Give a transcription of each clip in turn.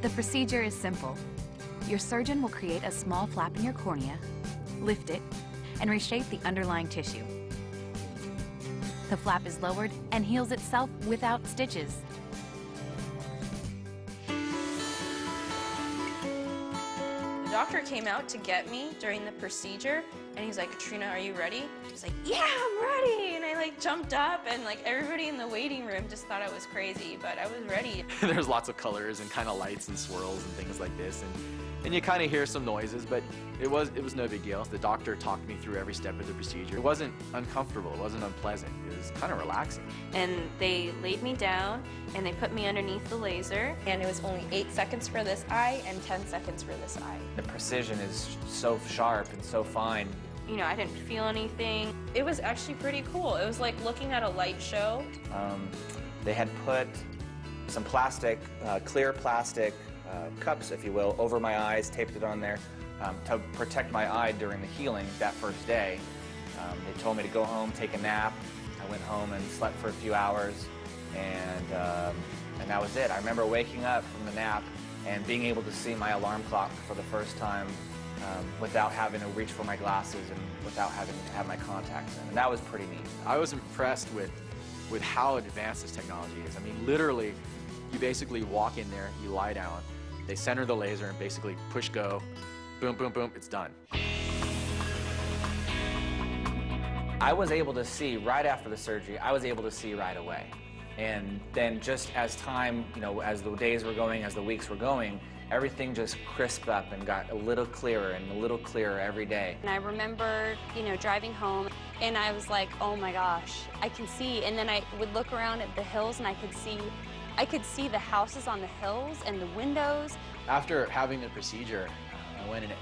The procedure is simple. Your surgeon will create a small flap in your cornea, lift it, and reshape the underlying tissue. The flap is lowered and heals itself without stitches. The doctor came out to get me during the procedure, and he's like, "Katrina, are you ready?" He's like, "Yeah, I'm ready!" And I like jumped up, and like everybody in the waiting room just thought I was crazy, but I was ready. There's lots of colors and kind of lights and swirls and things like this, and you kind of hear some noises, but it was no big deal. The doctor talked me through every step of the procedure. It wasn't uncomfortable, it wasn't unpleasant, it was kind of relaxing. And they laid me down, and they put me underneath the laser, and it was only 8 seconds for this eye and 10 seconds for this eye. The precision is so sharp and so fine. You know, I didn't feel anything. It was actually pretty cool. It was like looking at a light show. They had put some plastic, clear plastic cups, if you will, over my eyes, taped it on there to protect my eye during the healing that first day. They told me to go home, take a nap. I went home and slept for a few hours, and that was it. I remember waking up from the nap and being able to see my alarm clock for the first time without having to reach for my glasses and without having to have my contacts in. And that was pretty neat. I was impressed with how advanced this technology is. I mean, literally, you basically walk in there, you lie down, they center the laser and basically push go, boom, boom, boom, it's done. I was able to see right after the surgery, I was able to see right away. And then just as time, you know, as the days were going, as the weeks were going, everything just crisped up and got a little clearer and a little clearer every day. And I remember, you know, driving home, and I was like, oh my gosh, I can see. And then I would look around at the hills, and I could see the houses on the hills and the windows. After having the procedure, I went and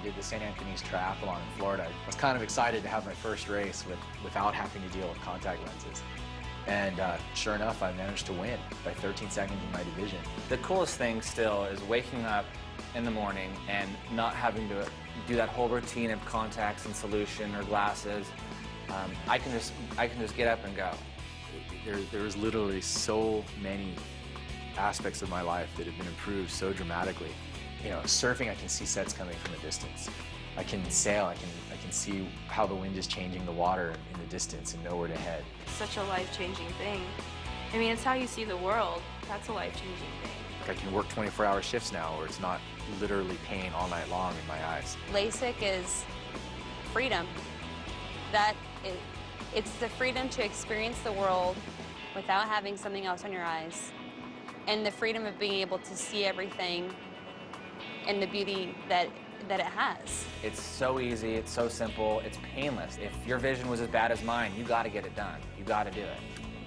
did the St. Anthony's Triathlon in Florida. I was kind of excited to have my first race without having to deal with contact lenses. And sure enough, I managed to win by 13 seconds in my division. The coolest thing still is waking up in the morning and not having to do that whole routine of contacts and solution or glasses. I can just get up and go. There was literally so many aspects of my life that have been improved so dramatically. You know, surfing, I can see sets coming from a distance. I can sail, I can see how the wind is changing the water in the distance and know where to head. It's such a life-changing thing. I mean, it's how you see the world. That's a life-changing thing. I can work 24-hour shifts now where it's not literally pain all night long in my eyes. LASIK is freedom. It's the freedom to experience the world without having something else on your eyes, and the freedom of being able to see everything and the beauty that it has. It's so easy, it's so simple, it's painless. If your vision was as bad as mine, you got to get it done. You got to do it.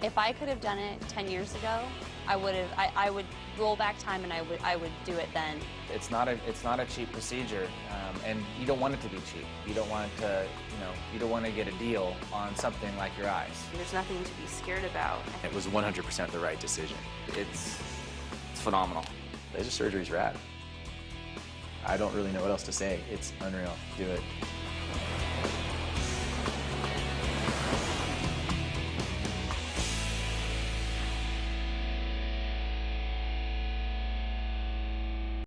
If I could have done it 10 years ago, I would roll back time and I would do it then. It's not a cheap procedure, and you don't want it to be cheap. You don't want to, you don't want to get a deal on something like your eyes. There's nothing to be scared about. It was 100% the right decision. It's phenomenal. Laser surgery's rad. I don't really know what else to say. It's unreal. Do it.